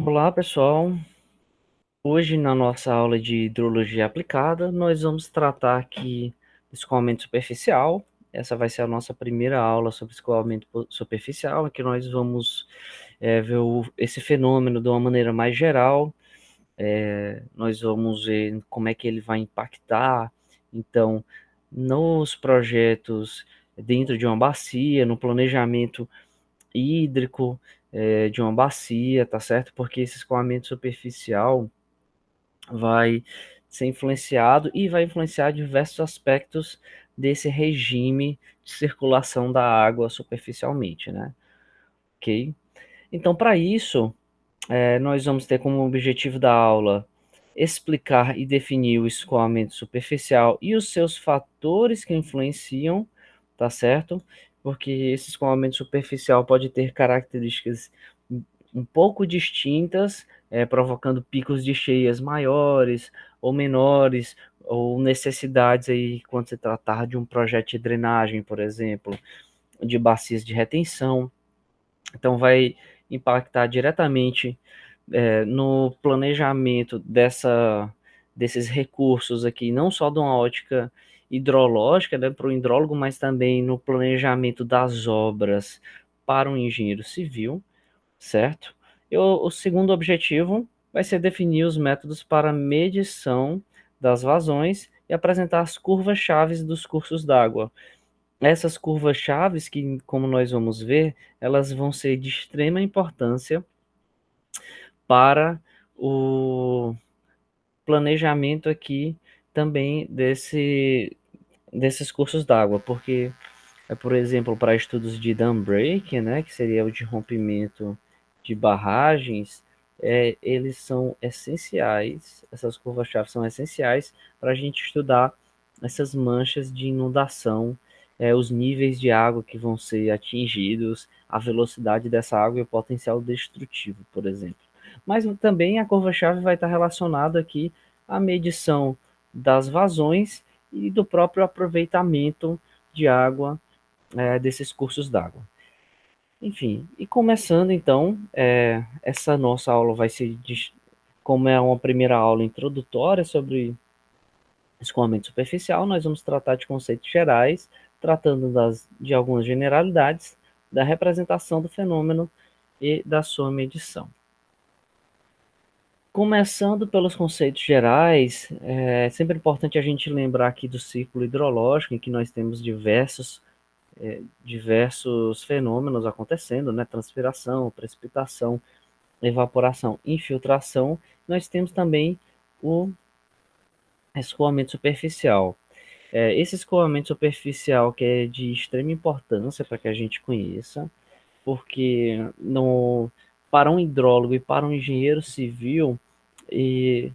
Olá, pessoal. Hoje, na nossa aula de hidrologia aplicada, nós vamos tratar aqui do escoamento superficial. Essa vai ser a nossa primeira aula sobre escoamento superficial, em que nós vamos ver esse fenômeno de uma maneira mais geral. Nós vamos ver como é que ele vai impactar, então, nos projetos dentro de uma bacia, no planejamento hídrico de uma bacia, tá certo? Porque esse escoamento superficial vai ser influenciado e vai influenciar diversos aspectos desse regime de circulação da água superficialmente, né? Ok? Então, para isso, nós vamos ter como objetivo da aula explicar e definir o escoamento superficial e os seus fatores que influenciam, tá certo? Porque esse escoamento superficial pode ter características um pouco distintas, provocando picos de cheias maiores ou menores, ou necessidades aí quando se tratar de um projeto de drenagem, por exemplo, de bacias de retenção. Então, vai impactar diretamente no planejamento desses recursos aqui, não só de uma ótica hidrológica, né, para o hidrólogo, mas também no planejamento das obras para um engenheiro civil, certo? E o segundo objetivo vai ser definir os métodos para medição das vazões e apresentar as curvas-chaves dos cursos d'água. Essas curvas-chaves, que, como nós vamos ver, elas vão ser de extrema importância para o planejamento aqui também desses cursos d'água, porque, por exemplo, para estudos de dam break, né, que seria o de rompimento de barragens, eles são essenciais, essas curvas-chave são essenciais para a gente estudar essas manchas de inundação, os níveis de água que vão ser atingidos, a velocidade dessa água e o potencial destrutivo, por exemplo. Mas também a curva-chave vai estar relacionada aqui à medição das vazões e do próprio aproveitamento de água desses cursos d'água. Enfim, e começando então, essa nossa aula vai ser, como é uma primeira aula introdutória sobre escoamento superficial, nós vamos tratar de conceitos gerais, tratando de algumas generalidades, da representação do fenômeno e da sua medição. Começando pelos conceitos gerais, é sempre importante a gente lembrar aqui do ciclo hidrológico, em que nós temos diversos fenômenos acontecendo, né? Transpiração, precipitação, evaporação, infiltração. Nós temos também o escoamento superficial. Esse escoamento superficial que é de extrema importância para que a gente conheça, porque para um hidrólogo e para um engenheiro civil, e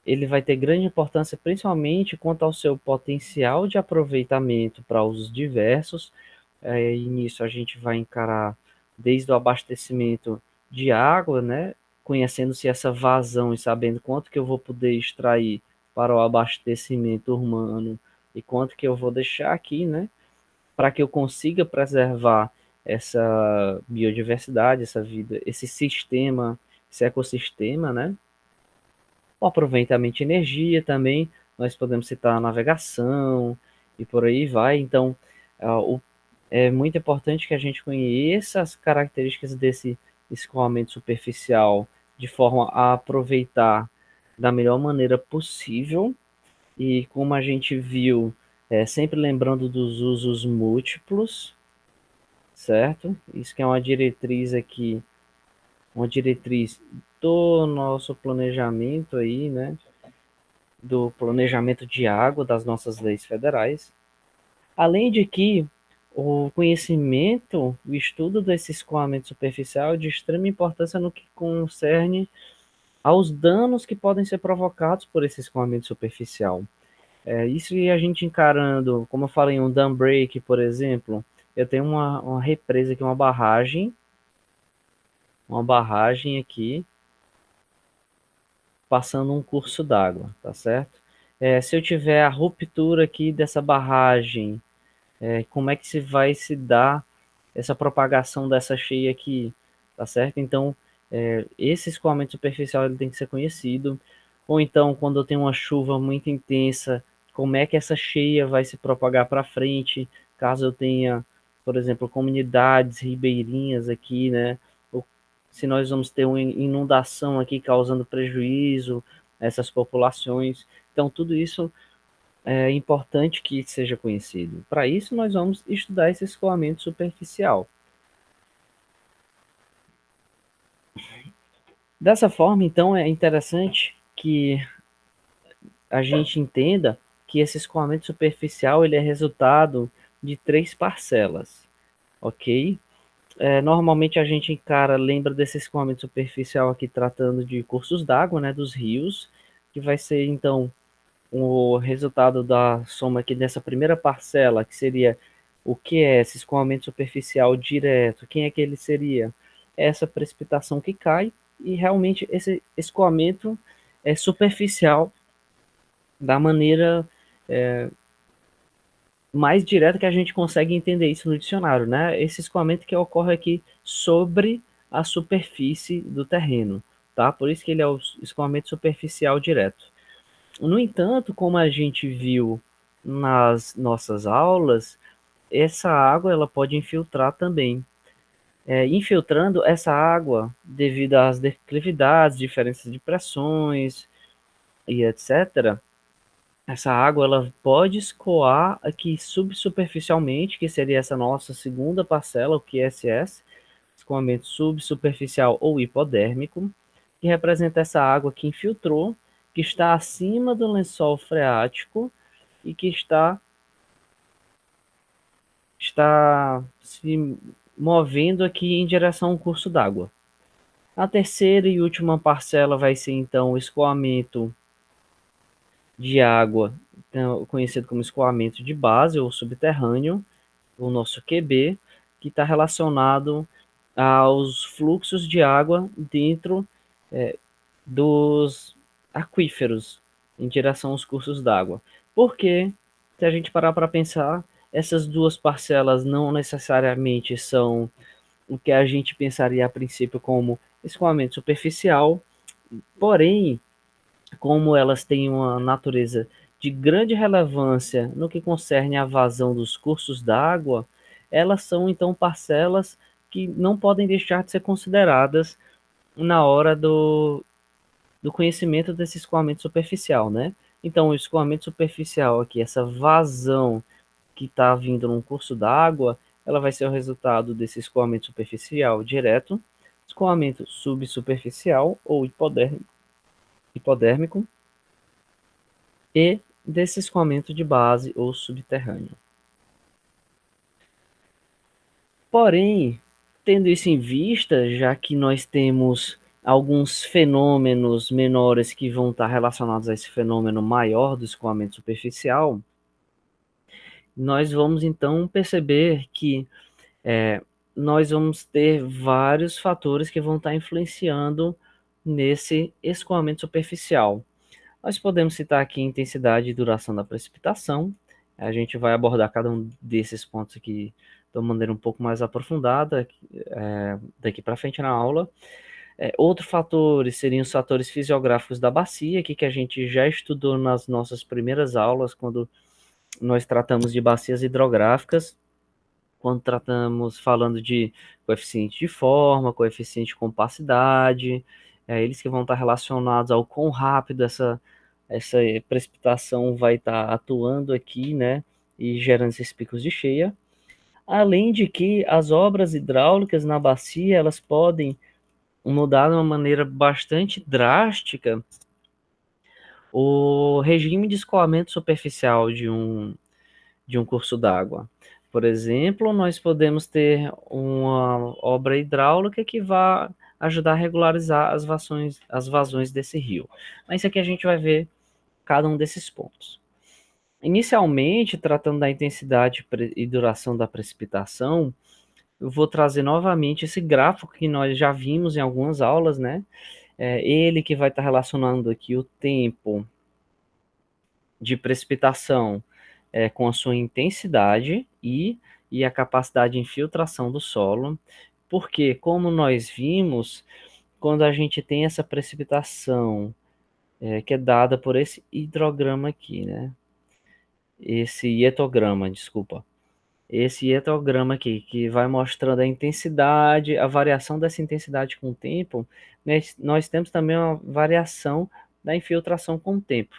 ele vai ter grande importância principalmente quanto ao seu potencial de aproveitamento para usos diversos. E nisso a gente vai encarar desde o abastecimento de água, né? Conhecendo-se essa vazão e sabendo quanto que eu vou poder extrair para o abastecimento humano e quanto que eu vou deixar aqui, né? Para que eu consiga preservar essa biodiversidade, essa vida, esse sistema, esse ecossistema, né? O aproveitamento de energia também, nós podemos citar a navegação e por aí vai. Então, é muito importante que a gente conheça as características desse escoamento superficial de forma a aproveitar da melhor maneira possível. E como a gente viu, sempre lembrando dos usos múltiplos, certo? Isso que é uma diretriz aqui, uma diretriz do nosso planejamento aí, né? Do planejamento de água das nossas leis federais. Além de que o conhecimento, o estudo desse escoamento superficial é de extrema importância no que concerne aos danos que podem ser provocados por esse escoamento superficial. Isso e a gente encarando, como eu falei, um dam break, por exemplo, eu tenho uma represa aqui, uma barragem aqui, passando um curso d'água, tá certo? Se eu tiver a ruptura aqui dessa barragem, como é que vai se dar essa propagação dessa cheia aqui, tá certo? Então, esse escoamento superficial ele tem que ser conhecido. Ou então, quando eu tenho uma chuva muito intensa, como é que essa cheia vai se propagar para frente, caso eu tenha, por exemplo, comunidades ribeirinhas aqui, né? Ou se nós vamos ter uma inundação aqui causando prejuízo a essas populações. Então, tudo isso é importante que seja conhecido. Para isso, nós vamos estudar esse escoamento superficial. Dessa forma, então, é interessante que a gente entenda que esse escoamento superficial ele é resultado de três parcelas, ok? Normalmente a gente lembra desse escoamento superficial aqui tratando de cursos d'água, né, dos rios, que vai ser então o resultado da soma aqui dessa primeira parcela, que seria o que é esse escoamento superficial direto, quem é que ele seria? Essa precipitação que cai, e realmente esse escoamento é superficial da maneira mais direta que a gente consegue entender isso no dicionário, né? Esse escoamento que ocorre aqui sobre a superfície do terreno, tá? Por isso que ele é o escoamento superficial direto. No entanto, como a gente viu nas nossas aulas, essa água ela pode infiltrar também. Infiltrando essa água, devido às declividades, diferenças de pressões e etc., essa água ela pode escoar aqui subsuperficialmente, que seria essa nossa segunda parcela, o QSS, escoamento subsuperficial ou hipodérmico, que representa essa água que infiltrou, que está acima do lençol freático e que está se movendo aqui em direção ao curso d'água. A terceira e última parcela vai ser então o escoamento de água, então, conhecido como escoamento de base ou subterrâneo, o nosso QB, que está relacionado aos fluxos de água dentro dos aquíferos em direção aos cursos d'água. Porque, se a gente parar para pensar, essas duas parcelas não necessariamente são o que a gente pensaria a princípio como escoamento superficial, porém, como elas têm uma natureza de grande relevância no que concerne à vazão dos cursos d'água, elas são então parcelas que não podem deixar de ser consideradas na hora do conhecimento desse escoamento superficial, né? Então, o escoamento superficial aqui, essa vazão que está vindo num curso d'água, ela vai ser o resultado desse escoamento superficial direto, escoamento subsuperficial ou hipodérmico e desse escoamento de base ou subterrâneo. Porém, tendo isso em vista, já que nós temos alguns fenômenos menores que vão estar relacionados a esse fenômeno maior do escoamento superficial, nós vamos então perceber que nós vamos ter vários fatores que vão estar influenciando nesse escoamento superficial. Nós podemos citar aqui intensidade e duração da precipitação. A gente vai abordar cada um desses pontos aqui de uma maneira um pouco mais aprofundada daqui para frente na aula. Outros fatores seriam os fatores fisiográficos da bacia, que a gente já estudou nas nossas primeiras aulas, quando nós tratamos de bacias hidrográficas, quando tratamos falando de coeficiente de forma, coeficiente de compacidade, eles que vão estar relacionados ao quão rápido essa precipitação vai estar atuando aqui, né, e gerando esses picos de cheia. Além de que as obras hidráulicas na bacia, elas podem mudar de uma maneira bastante drástica o regime de escoamento superficial de um curso d'água. Por exemplo, nós podemos ter uma obra hidráulica que vai ajudar a regularizar as vazões desse rio. Mas isso aqui a gente vai ver cada um desses pontos. Inicialmente, tratando da intensidade e duração da precipitação, eu vou trazer novamente esse gráfico que nós já vimos em algumas aulas, né? Ele que vai estar relacionando aqui o tempo de precipitação com a sua intensidade e a capacidade de infiltração do solo, porque, como nós vimos, quando a gente tem essa precipitação, que é dada por esse hidrograma aqui, né? Esse hietograma, desculpa. Esse hietograma aqui, que vai mostrando a intensidade, a variação dessa intensidade com o tempo, né? Nós temos também uma variação da infiltração com o tempo.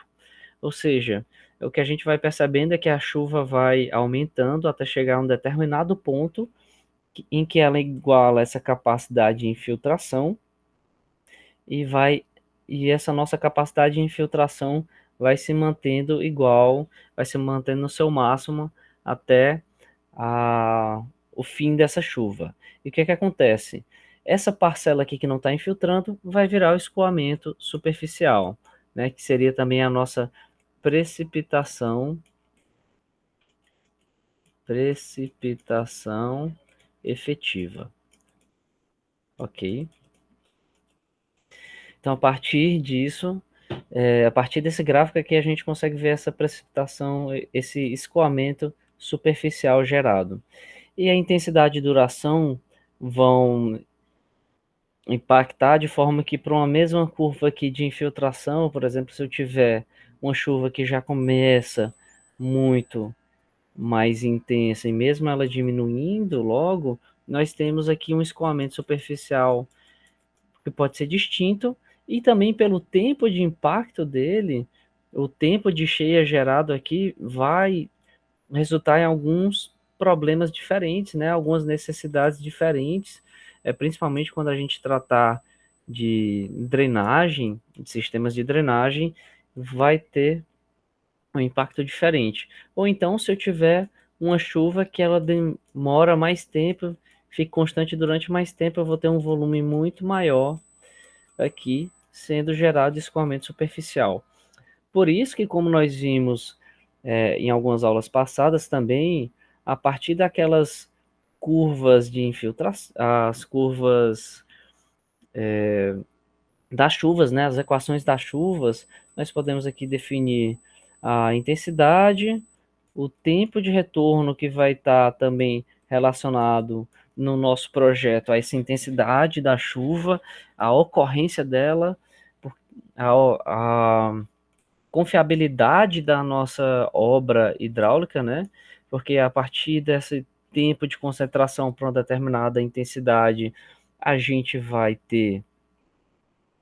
Ou seja, o que a gente vai percebendo é que a chuva vai aumentando até chegar a um determinado ponto em que ela iguala essa capacidade de infiltração e essa nossa capacidade de infiltração vai se mantendo igual, vai se mantendo no seu máximo até o fim dessa chuva. E o que é que acontece? Essa parcela aqui que não está infiltrando vai virar o escoamento superficial, né, que seria também a nossa precipitação efetiva. Ok? Então, a partir disso, a partir desse gráfico aqui, a gente consegue ver essa precipitação, esse escoamento superficial gerado. E a intensidade e duração vão impactar de forma que para uma mesma curva aqui de infiltração, por exemplo, se eu tiver uma chuva que já começa muito mais intensa e mesmo ela diminuindo logo, nós temos aqui um escoamento superficial que pode ser distinto e também pelo tempo de impacto dele, o tempo de cheia gerado aqui vai resultar em alguns problemas diferentes, né? Algumas necessidades diferentes, principalmente quando a gente tratar de drenagem, de sistemas de drenagem, vai ter um impacto diferente. Ou então, se eu tiver uma chuva que ela demora mais tempo, fica constante durante mais tempo, eu vou ter um volume muito maior aqui sendo gerado escoamento superficial. Por isso que, como nós vimos em algumas aulas passadas também, a partir daquelas curvas de infiltração, as curvas das chuvas, né, as equações das chuvas, nós podemos aqui definir a intensidade, o tempo de retorno que vai estar também relacionado no nosso projeto a essa intensidade da chuva, a ocorrência dela, a confiabilidade da nossa obra hidráulica, né? Porque a partir desse tempo de concentração para uma determinada intensidade, a gente vai ter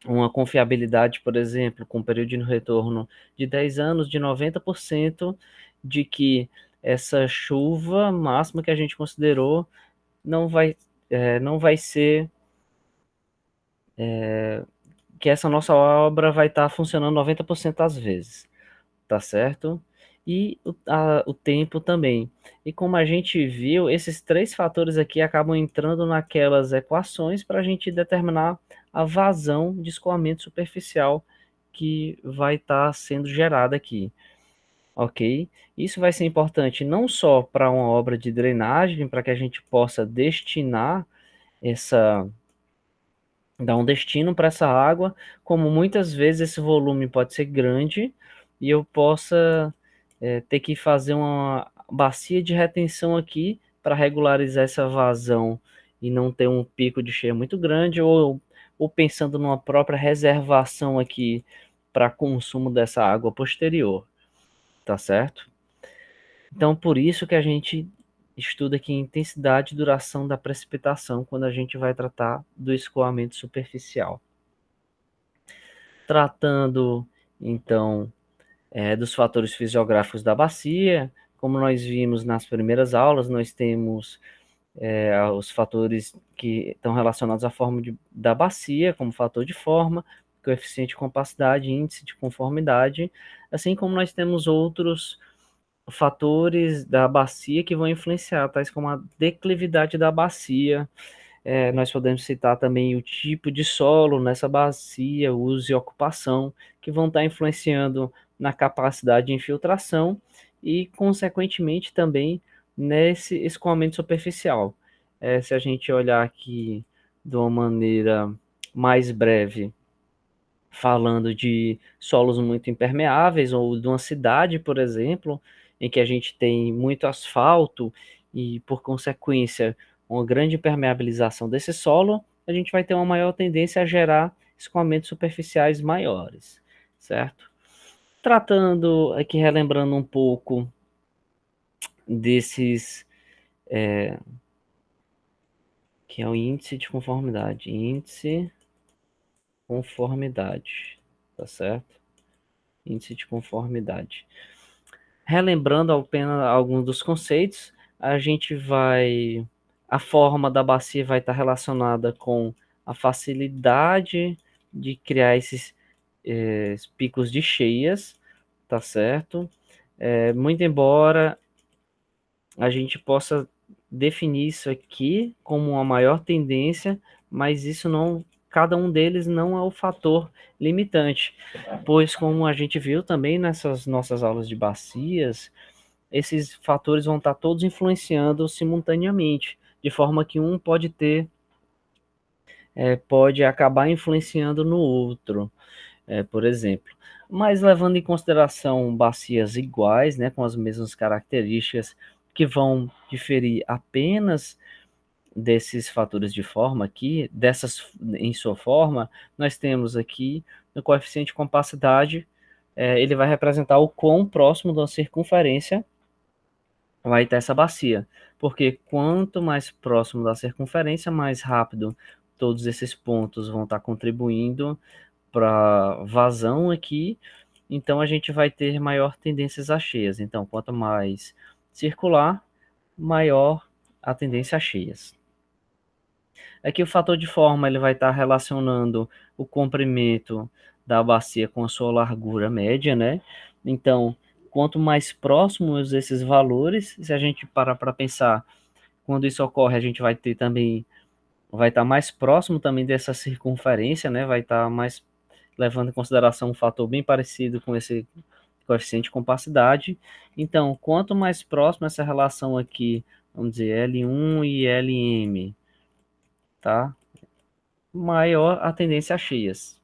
uma confiabilidade, por exemplo, com um período de retorno de 10 anos, de 90%, de que essa chuva máxima que a gente considerou não vai, não vai ser, que essa nossa obra vai estar funcionando 90% das vezes, tá certo? E o tempo também. E como a gente viu, esses três fatores aqui acabam entrando naquelas equações para a gente determinar a vazão de escoamento superficial que vai estar sendo gerada aqui, ok? Isso vai ser importante não só para uma obra de drenagem, para que a gente possa destinar dar um destino para essa água, como muitas vezes esse volume pode ser grande e eu possa ter que fazer uma bacia de retenção aqui para regularizar essa vazão e não ter um pico de cheia muito grande, ou pensando numa própria reservação aqui para consumo dessa água posterior, tá certo? Então, por isso que a gente estuda aqui intensidade e duração da precipitação quando a gente vai tratar do escoamento superficial. Tratando, então, dos fatores fisiográficos da bacia, como nós vimos nas primeiras aulas, nós temos os fatores que estão relacionados à forma da bacia, como fator de forma, coeficiente de compacidade, índice de conformidade, assim como nós temos outros fatores da bacia que vão influenciar, tais como a declividade da bacia. Nós podemos citar também o tipo de solo nessa bacia, uso e ocupação, que vão estar influenciando na capacidade de infiltração e, consequentemente, também nesse escoamento superficial. Se a gente olhar aqui de uma maneira mais breve, falando de solos muito impermeáveis, ou de uma cidade, por exemplo, em que a gente tem muito asfalto e, por consequência, uma grande impermeabilização desse solo, a gente vai ter uma maior tendência a gerar escoamentos superficiais maiores, certo? Tratando aqui, relembrando um pouco desses, que é o índice de conformidade. Índice conformidade, tá certo? Índice de conformidade. Relembrando apenas alguns dos conceitos, a gente vai. A forma da bacia vai estar relacionada com a facilidade de criar esses picos de cheias, tá certo? Muito embora a gente possa definir isso aqui como uma maior tendência, mas isso não, cada um deles não é o fator limitante, pois como a gente viu também nessas nossas aulas de bacias, esses fatores vão estar todos influenciando simultaneamente, de forma que um pode acabar influenciando no outro, por exemplo. Mas levando em consideração bacias iguais, né, com as mesmas características, que vão diferir apenas desses fatores de forma aqui, dessas em sua forma, nós temos aqui no coeficiente de compacidade, ele vai representar o quão próximo da circunferência vai estar essa bacia, porque quanto mais próximo da circunferência, mais rápido todos esses pontos vão estar contribuindo para vazão aqui, então a gente vai ter maior tendências a cheias. Então, quanto mais circular, maior a tendência a cheias. Aqui o fator de forma ele vai estar relacionando o comprimento da bacia com a sua largura média, né? Então, quanto mais próximos esses valores, se a gente parar para pensar, quando isso ocorre, a gente vai ter também, vai estar mais próximo também dessa circunferência, né? Vai estar mais levando em consideração um fator bem parecido com esse coeficiente de compacidade. Então, quanto mais próximo essa relação aqui, vamos dizer, L1 e Lm, tá? Maior a tendência a cheias.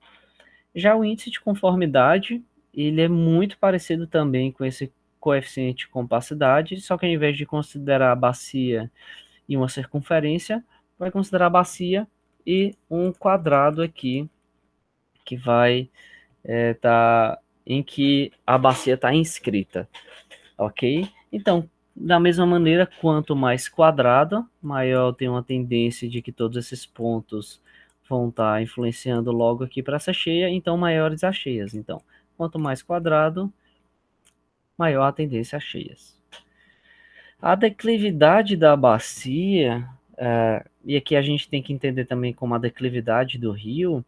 Já o índice de conformidade, ele é muito parecido também com esse coeficiente de compacidade, só que ao invés de considerar a bacia e uma circunferência, vai considerar a bacia e um quadrado aqui, que vai em que a bacia está inscrita, ok? Então, da mesma maneira, quanto mais quadrado, maior tem uma tendência de que todos esses pontos vão estar influenciando logo aqui para essa cheia, então maiores as cheias. Então, quanto mais quadrado, maior a tendência a cheias. A declividade da bacia, e aqui a gente tem que entender também como a declividade do rio,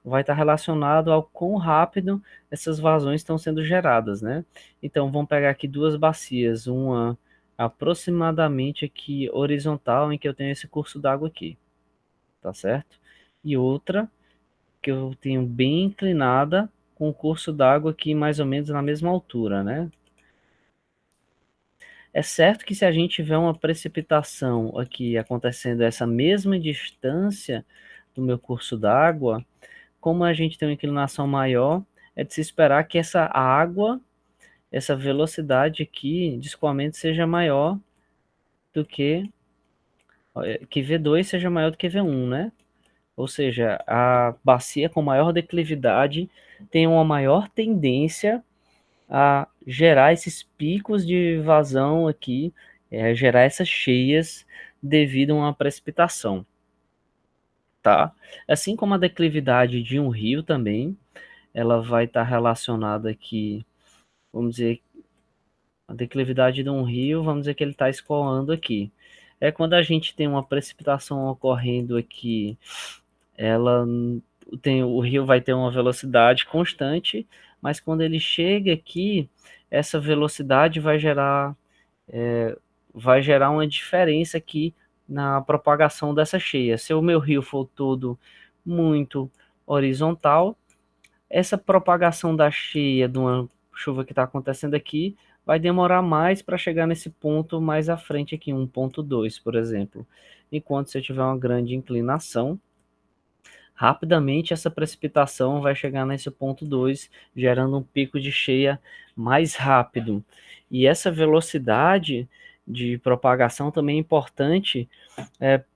vai estar relacionado ao quão rápido essas vazões estão sendo geradas, né? Então, vamos pegar aqui duas bacias, uma aproximadamente aqui horizontal, em que eu tenho esse curso d'água aqui, tá certo? E outra que eu tenho bem inclinada, com o curso d'água aqui mais ou menos na mesma altura, né? É certo que se a gente tiver uma precipitação aqui acontecendo a essa mesma distância do meu curso d'água, como a gente tem uma inclinação maior, é de se esperar que essa água, essa velocidade aqui de escoamento seja maior do que V2 seja maior do que V1, né? Ou seja, a bacia com maior declividade tem uma maior tendência a gerar esses picos de vazão aqui, gerar essas cheias devido a uma precipitação, tá? Assim como a declividade de um rio também, ela vai estar relacionada aqui, vamos dizer, a declividade de um rio, vamos dizer que ele está escoando aqui. É quando a gente tem uma precipitação ocorrendo aqui, ela o rio vai ter uma velocidade constante, mas quando ele chega aqui, essa velocidade vai gerar uma diferença aqui na propagação dessa cheia. Se o meu rio for todo muito horizontal, essa propagação da cheia de uma chuva que está acontecendo aqui vai demorar mais para chegar nesse ponto mais à frente aqui, 1,2, por exemplo. Enquanto se eu tiver uma grande inclinação, rapidamente essa precipitação vai chegar nesse ponto 2, gerando um pico de cheia mais rápido. E essa velocidade de propagação também é importante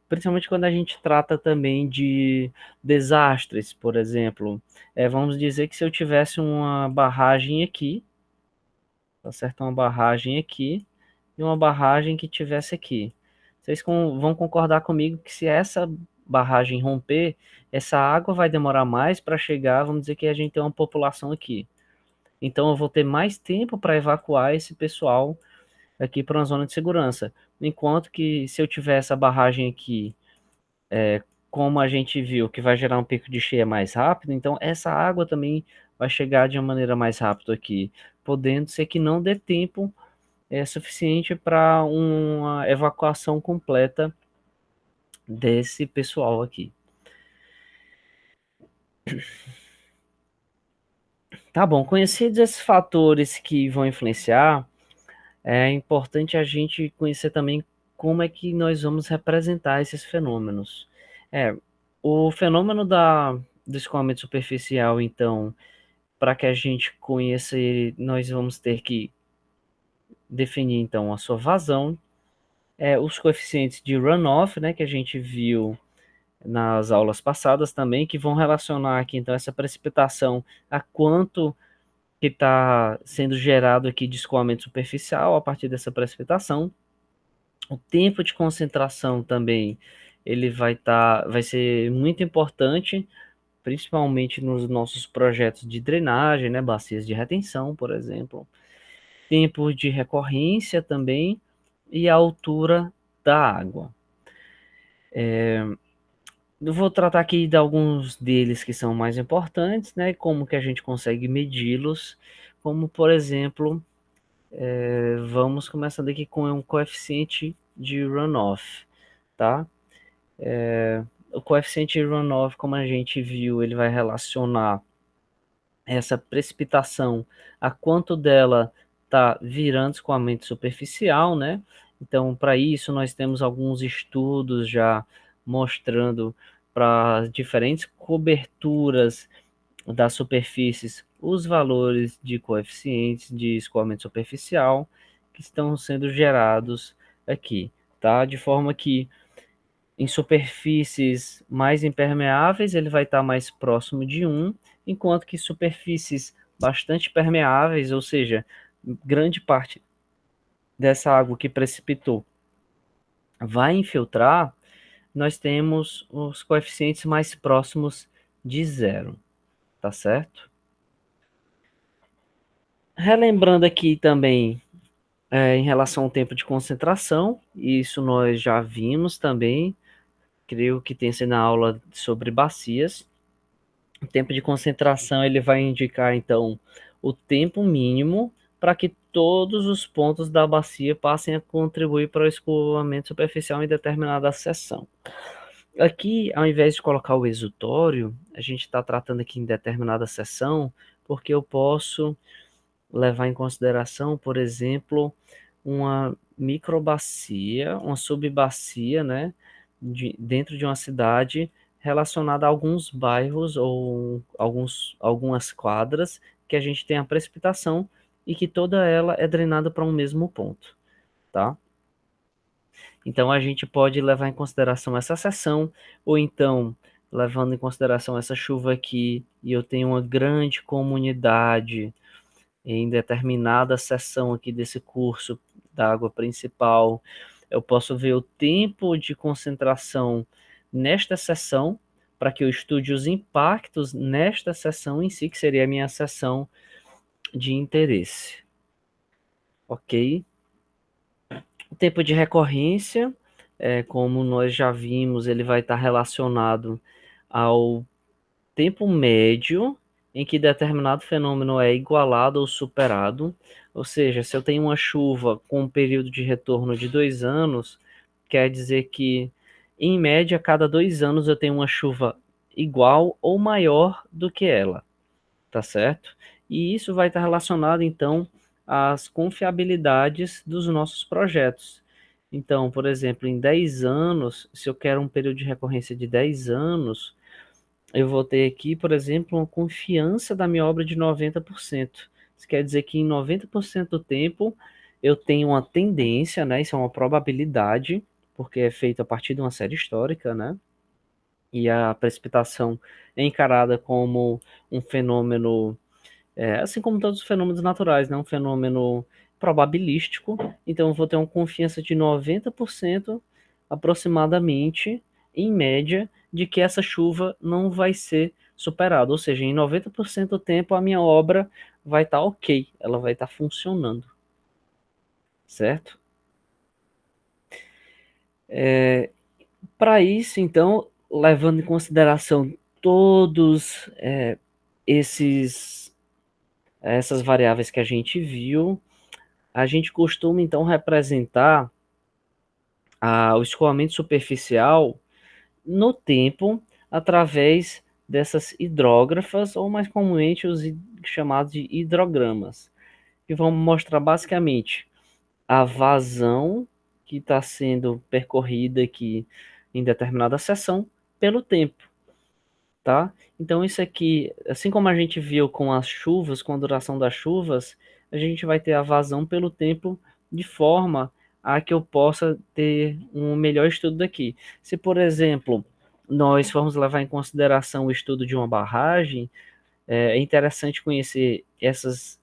principalmente quando a gente trata também de desastres, por exemplo. Vamos dizer que se eu tivesse uma barragem aqui, tá certo? Uma barragem aqui e uma barragem que tivesse aqui. Vocês vão concordar comigo que se essa barragem romper, essa água vai demorar mais para chegar, vamos dizer que a gente tem uma população aqui. Então eu vou ter mais tempo para evacuar esse pessoal aqui para uma zona de segurança. Enquanto que se eu tiver essa barragem aqui, como a gente viu, que vai gerar um pico de cheia mais rápido, então essa água também vai chegar de uma maneira mais rápida aqui, podendo ser que não dê tempo suficiente para uma evacuação completa desse pessoal aqui. Tá bom, conhecidos esses fatores que vão influenciar, é importante a gente conhecer também como é que nós vamos representar esses fenômenos. É, o fenômeno do escoamento superficial, então, para que a gente conheça ele, nós vamos ter que definir, então, a sua vazão, os coeficientes de runoff, né, que a gente viu nas aulas passadas também, que vão relacionar aqui, então, essa precipitação a quanto que está sendo gerado aqui de escoamento superficial a partir dessa precipitação. O tempo de concentração também, ele vai ser muito importante, principalmente nos nossos projetos de drenagem, né, bacias de retenção, por exemplo. Tempo de recorrência também e a altura da água. Eu vou tratar aqui de alguns deles que são mais importantes, né, como que a gente consegue medi-los, como, por exemplo, vamos começando aqui com um coeficiente de runoff, tá? O coeficiente de runoff, como a gente viu, ele vai relacionar essa precipitação a quanto dela está virando escoamento superficial, né? Então, para isso, nós temos alguns estudos já mostrando para diferentes coberturas das superfícies os valores de coeficientes de escoamento superficial que estão sendo gerados aqui, tá? De forma que em superfícies mais impermeáveis, ele vai estar mais próximo de 1, enquanto que superfícies bastante permeáveis, ou seja, grande parte dessa água que precipitou vai infiltrar, nós temos os coeficientes mais próximos de 0, tá certo? Relembrando aqui também em relação ao tempo de concentração, isso nós já vimos também, creio que tem sido na aula sobre bacias. O tempo de concentração ele vai indicar então o tempo mínimo para que todos os pontos da bacia passem a contribuir para o escoamento superficial em determinada seção. Aqui, ao invés de colocar o exutório, a gente está tratando aqui em determinada seção, porque eu posso levar em consideração, por exemplo, uma microbacia, uma subbacia, né, dentro de uma cidade relacionada a alguns bairros ou algumas quadras que a gente tem a precipitação e que toda ela é drenada para um mesmo ponto, tá? Então a gente pode levar em consideração essa seção, ou então levando em consideração essa chuva aqui e eu tenho uma grande comunidade em determinada seção aqui desse curso da água principal, eu posso ver o tempo de concentração nesta seção, para que eu estude os impactos nesta seção em si, que seria a minha seção de interesse. Ok? O tempo de recorrência, como nós já vimos, ele vai estar relacionado ao tempo médio em que determinado fenômeno é igualado ou superado. Ou seja, se eu tenho uma chuva com um período de retorno de 2 anos, quer dizer que, em média, a cada 2 anos eu tenho uma chuva igual ou maior do que ela, tá certo? E isso vai estar relacionado, então, às confiabilidades dos nossos projetos. Então, por exemplo, em 10 anos, se eu quero um período de recorrência de 10 anos, eu vou ter aqui, por exemplo, uma confiança da minha obra de 90%. Isso quer dizer que em 90% do tempo eu tenho uma tendência, né? Isso é uma probabilidade, porque é feito a partir de uma série histórica, né? E a precipitação é encarada como um fenômeno, assim como todos os fenômenos naturais, né? Um fenômeno probabilístico. Então, eu vou ter uma confiança de 90% aproximadamente, em média, de que essa chuva não vai ser superada. Ou seja, em 90% do tempo a minha obra vai estar ok, ela vai estar funcionando, certo? Para isso, então, levando em consideração todos esses essas variáveis que a gente viu, a gente costuma então representar o escoamento superficial no tempo através dessas hidrógrafas, ou mais comumente os chamados de hidrogramas, que vão mostrar basicamente a vazão que está sendo percorrida aqui em determinada seção pelo tempo, tá? Então isso aqui, assim como a gente viu com as chuvas, com a duração das chuvas, a gente vai ter a vazão pelo tempo de forma a que eu possa ter um melhor estudo daqui. Se, por exemplo, nós formos levar em consideração o estudo de uma barragem, é interessante conhecer essas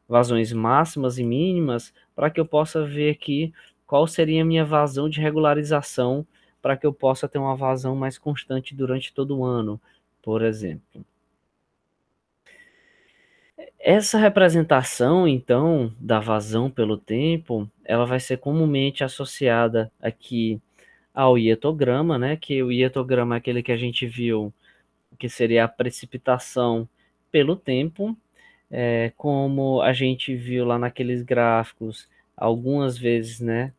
vazões máximas e mínimas para que eu possa ver aqui qual seria a minha vazão de regularização para que eu possa ter uma vazão mais constante durante todo o ano, por exemplo. Essa representação, então, da vazão pelo tempo, ela vai ser comumente associada aqui ao ietograma, né? Que o ietograma é aquele que a gente viu, que seria a precipitação pelo tempo, como a gente viu lá naqueles gráficos, algumas vezes, né?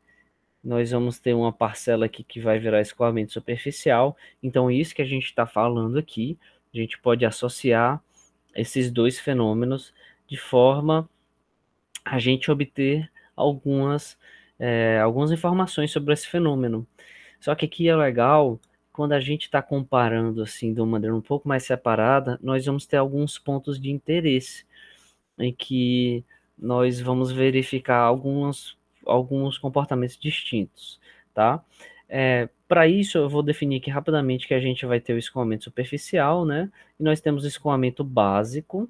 Nós vamos ter uma parcela aqui que vai virar escoamento superficial. Então, isso que a gente está falando aqui, a gente pode associar esses dois fenômenos de forma a gente obter algumas informações sobre esse fenômeno. Só que aqui é legal, quando a gente está comparando assim de uma maneira um pouco mais separada, nós vamos ter alguns pontos de interesse em que nós vamos verificar alguns comportamentos distintos, tá? Para isso, eu vou definir aqui rapidamente que a gente vai ter o escoamento superficial, né? E nós temos o escoamento básico.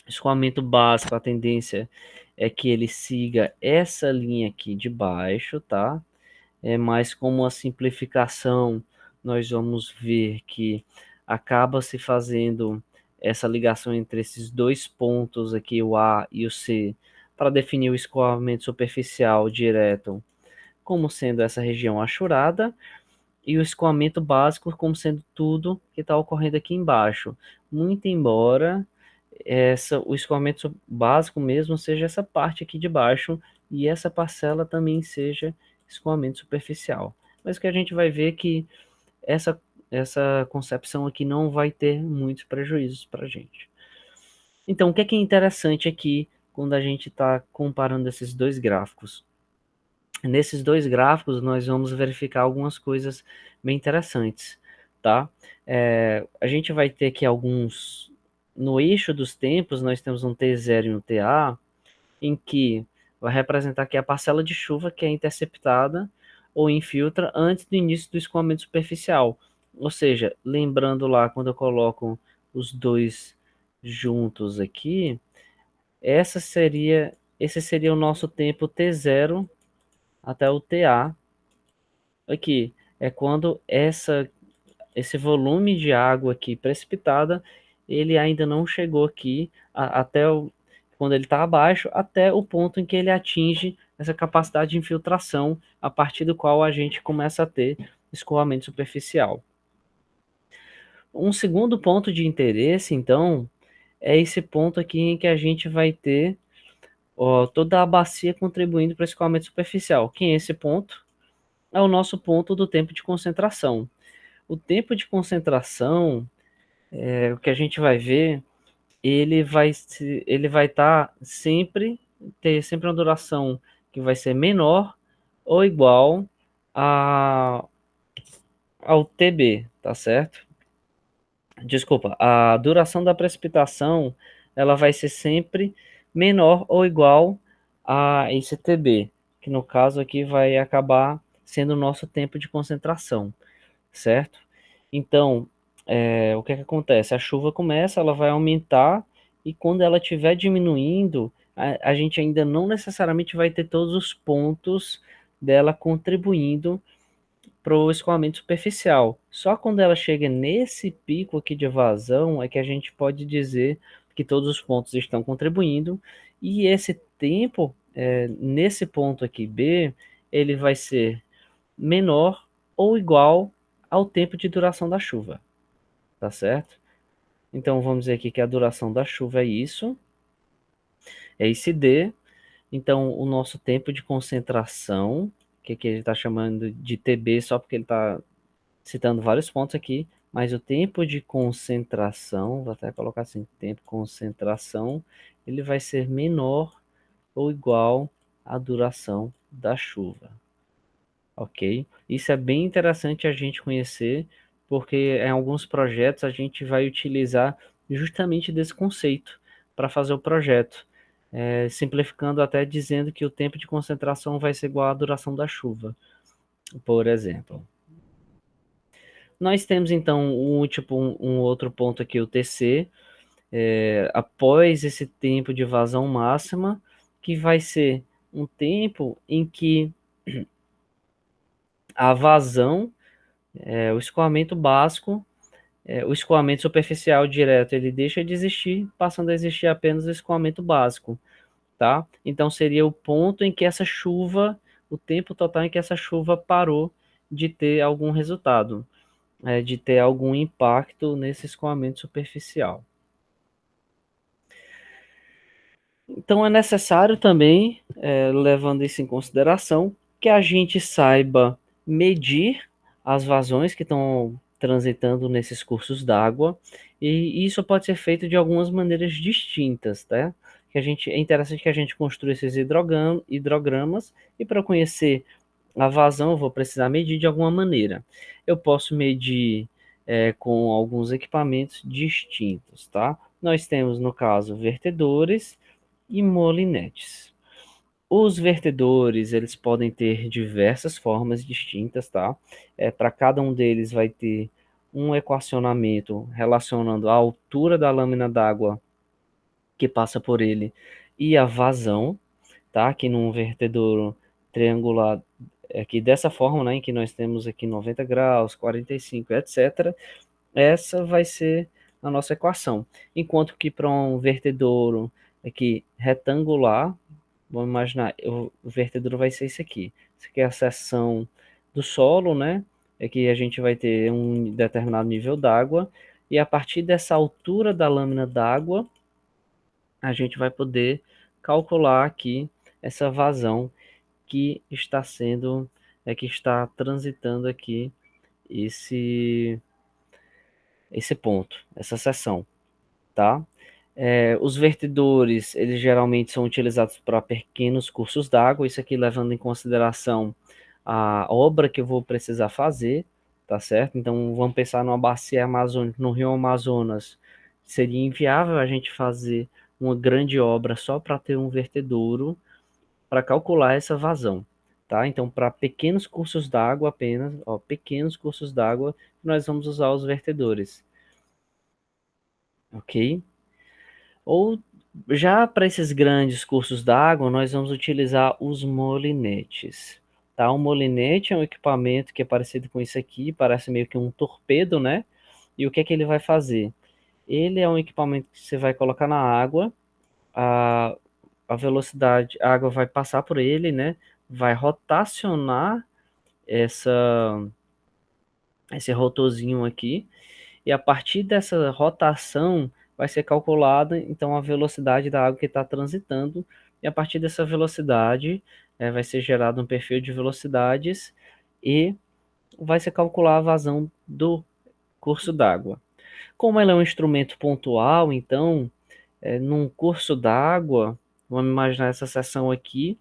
Escoamento básico, a tendência é que ele siga essa linha aqui de baixo, tá? Mas como a simplificação, nós vamos ver que acaba se fazendo essa ligação entre esses dois pontos aqui, o A e o C, para definir o escoamento superficial direto como sendo essa região achurada, e o escoamento básico como sendo tudo que está ocorrendo aqui embaixo. Muito embora o escoamento básico mesmo seja essa parte aqui de baixo, e essa parcela também seja escoamento superficial. Mas o que a gente vai ver é que essa concepção aqui não vai ter muitos prejuízos para a gente. Então, o que é interessante aqui quando a gente está comparando esses dois gráficos? Nesses dois gráficos, nós vamos verificar algumas coisas bem interessantes, tá? A gente vai ter aqui no eixo dos tempos, nós temos um T0 e um TA, em que vai representar aqui a parcela de chuva que é interceptada ou infiltra antes do início do escoamento superficial. Ou seja, lembrando lá, quando eu coloco os dois juntos aqui, esse seria o nosso tempo T0 até o TA. Aqui é quando esse volume de água aqui precipitada, ele ainda não chegou aqui quando ele está abaixo, até o ponto em que ele atinge essa capacidade de infiltração, a partir do qual a gente começa a ter escoamento superficial. Um segundo ponto de interesse, então, é esse ponto aqui em que a gente vai ter toda a bacia contribuindo para o escoamento superficial. Quem é esse ponto? É o nosso ponto do tempo de concentração. O tempo de concentração, o que a gente vai ver, ele vai ter sempre uma duração que vai ser menor ou igual a, ao TB, tá certo? Desculpa, a duração da precipitação, ela vai ser sempre menor ou igual a esse TB, que no caso aqui vai acabar sendo o nosso tempo de concentração, certo? Então, o que é que acontece? A chuva começa, ela vai aumentar, e quando ela estiver diminuindo, a gente ainda não necessariamente vai ter todos os pontos dela contribuindo para o escoamento superficial. Só quando ela chega nesse pico aqui de vazão é que a gente pode dizer que todos os pontos estão contribuindo, e esse tempo, nesse ponto aqui B, ele vai ser menor ou igual ao tempo de duração da chuva, tá certo? Então vamos dizer aqui que a duração da chuva é isso, é esse D. Então o nosso tempo de concentração, que aqui ele está chamando de TB só porque ele está citando vários pontos aqui, mas o tempo de concentração, vou até colocar assim, tempo de concentração, ele vai ser menor ou igual à duração da chuva, ok? Isso é bem interessante a gente conhecer, porque em alguns projetos a gente vai utilizar justamente desse conceito para fazer o projeto, simplificando até dizendo que o tempo de concentração vai ser igual à duração da chuva, por exemplo. Nós temos então um outro ponto aqui, o TC, após esse tempo de vazão máxima, que vai ser um tempo em que a vazão, o escoamento básico, o escoamento superficial direto, ele deixa de existir, passando a existir apenas o escoamento básico, tá? Então seria o ponto em que essa chuva, o tempo total em que essa chuva parou de ter algum resultado, de ter algum impacto nesse escoamento superficial. Então é necessário também, levando isso em consideração, que a gente saiba medir as vazões que estão transitando nesses cursos d'água, e isso pode ser feito de algumas maneiras distintas, tá? É interessante que a gente construa esses hidrogramas, e para conhecer a vazão eu vou precisar medir de alguma maneira. Eu posso medir com alguns equipamentos distintos, tá? Nós temos, no caso, vertedores e molinetes. Os vertedores, eles podem ter diversas formas distintas, tá? Para cada um deles vai ter um equacionamento relacionando a altura da lâmina d'água que passa por ele e a vazão, tá? Aqui num vertedor triangular, aqui dessa forma, né, em que nós temos aqui 90 graus, 45, etc. Essa vai ser a nossa equação. Enquanto que para um vertedouro aqui retangular, vamos imaginar, o vertedouro vai ser esse aqui. Isso aqui é a seção do solo, né? É que a gente vai ter um determinado nível d'água, e a partir dessa altura da lâmina d'água, a gente vai poder calcular aqui essa vazão que está sendo, que está transitando aqui esse ponto, essa seção, tá? Os vertedores, eles geralmente são utilizados para pequenos cursos d'água, isso aqui levando em consideração a obra que eu vou precisar fazer, tá certo? Então, vamos pensar numa bacia amazônica, no Rio Amazonas. Seria inviável a gente fazer uma grande obra só para ter um vertedouro para calcular essa vazão, tá? Então, para pequenos cursos d'água apenas, ó, pequenos cursos d'água, nós vamos usar os vertedores, ok? Ou já para esses grandes cursos d'água, nós vamos utilizar os molinetes, tá? O molinete é um equipamento que é parecido com isso aqui, parece meio que um torpedo, né? E o que é que ele vai fazer? Ele é um equipamento que você vai colocar na água, a, a velocidade, a água vai passar por ele, né? Vai rotacionar esse rotorzinho aqui, e a partir dessa rotação vai ser calculada então a velocidade da água que está transitando, e a partir dessa velocidade vai ser gerado um perfil de velocidades, e vai ser calcular a vazão do curso d'água. Como ela é um instrumento pontual, então, num curso d'água, vamos imaginar essa seção aqui,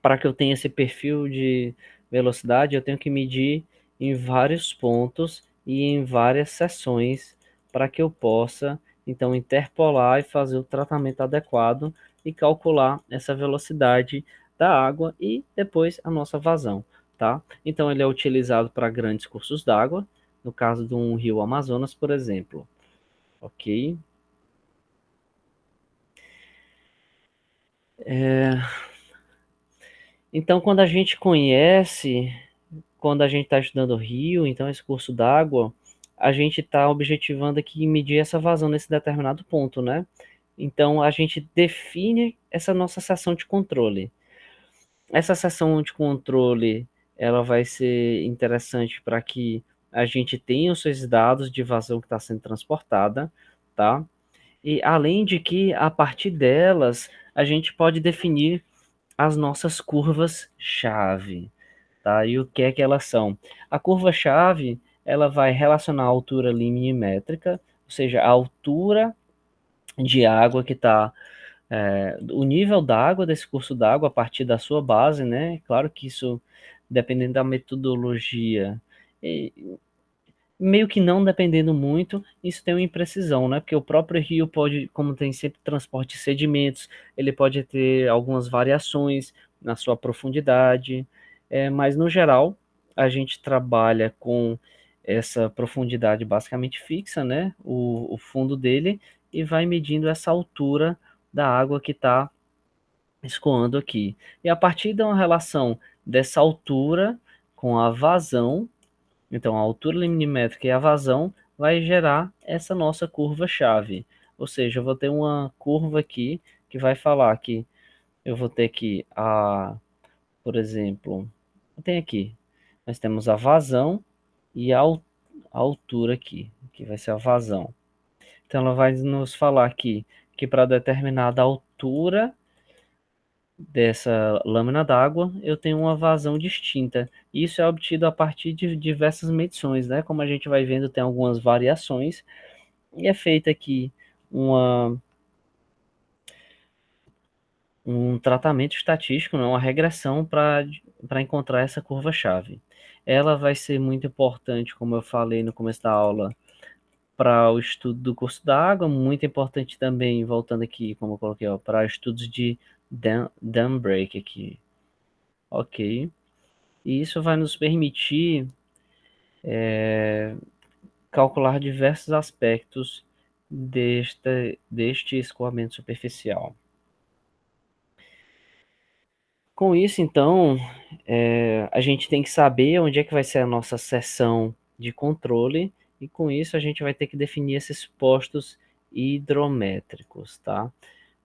para que eu tenha esse perfil de velocidade, eu tenho que medir em vários pontos e em várias seções para que eu possa, então, interpolar e fazer o tratamento adequado e calcular essa velocidade da água e depois a nossa vazão, tá? Então ele é utilizado para grandes cursos d'água, no caso de um rio Amazonas, por exemplo, ok? Então, quando a gente está estudando rio, então esse curso d'água, a gente está objetivando aqui medir essa vazão nesse determinado ponto, né? Então, a gente define essa nossa seção de controle. Essa seção de controle, ela vai ser interessante para que a gente tenha os seus dados de vazão que está sendo transportada, tá? E além de que, a partir delas, a gente pode definir as nossas curvas-chave, tá? E o que é que elas são? A curva-chave, ela vai relacionar a altura limítroca, ou seja, a altura de água que está, o nível da água desse curso d'água a partir da sua base, né? Claro que isso, dependendo da metodologia, meio que não dependendo muito, isso tem uma imprecisão, né? Porque o próprio rio pode, como tem sempre transporte de sedimentos, ele pode ter algumas variações na sua profundidade, mas no geral a gente trabalha com essa profundidade basicamente fixa, né? O fundo dele e vai medindo essa altura da água que está escoando aqui. E a partir de uma relação dessa altura com a vazão, então, a altura limítroca e a vazão vai gerar essa nossa curva-chave. Ou seja, eu vou ter uma curva aqui que vai falar que eu vou ter que, por exemplo, tem aqui, nós temos a vazão e a altura aqui, que vai ser a vazão. Então, ela vai nos falar aqui que para determinada altura dessa lâmina d'água, eu tenho uma vazão distinta. Isso é obtido a partir de diversas medições, né? Como a gente vai vendo, tem algumas variações e é feita aqui uma, um tratamento estatístico, né? Uma regressão para encontrar essa curva-chave. Ela vai ser muito importante, como eu falei no começo da aula, para o estudo do curso da água, muito importante também, voltando aqui, como eu coloquei, para estudos de dam break aqui. Ok. E isso vai nos permitir calcular diversos aspectos deste escoamento superficial. Com isso, então, a gente tem que saber onde é que vai ser a nossa seção de controle, e com isso a gente vai ter que definir esses postos hidrométricos, tá?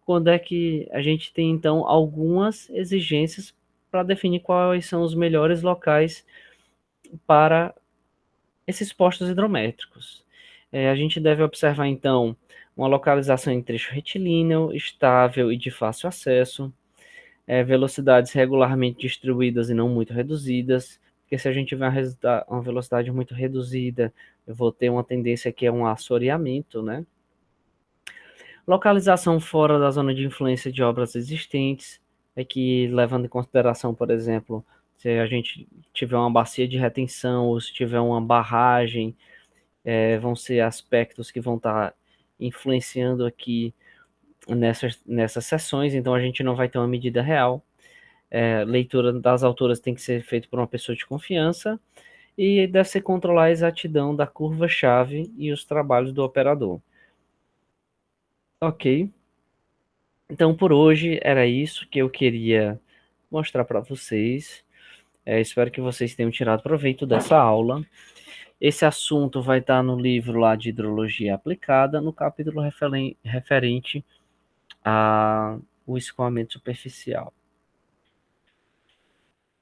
Quando é que a gente tem, então, algumas exigências para definir quais são os melhores locais para esses postos hidrométricos. A gente deve observar, então, uma localização em trecho retilíneo, estável e de fácil acesso, velocidades regularmente distribuídas e não muito reduzidas, porque se a gente tiver uma velocidade muito reduzida, eu vou ter uma tendência que é um assoreamento, né? Localização fora da zona de influência de obras existentes, que levando em consideração, por exemplo, se a gente tiver uma bacia de retenção ou se tiver uma barragem, vão ser aspectos que vão estar influenciando aqui nessas sessões, então a gente não vai ter uma medida real. Leitura das alturas tem que ser feita por uma pessoa de confiança e deve ser controlar a exatidão da curva-chave e os trabalhos do operador. Ok, então por hoje era isso que eu queria mostrar para vocês. Espero que vocês tenham tirado proveito dessa aula. Esse assunto vai estar no livro lá de Hidrologia Aplicada, no capítulo referente ao escoamento superficial.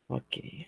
Ok.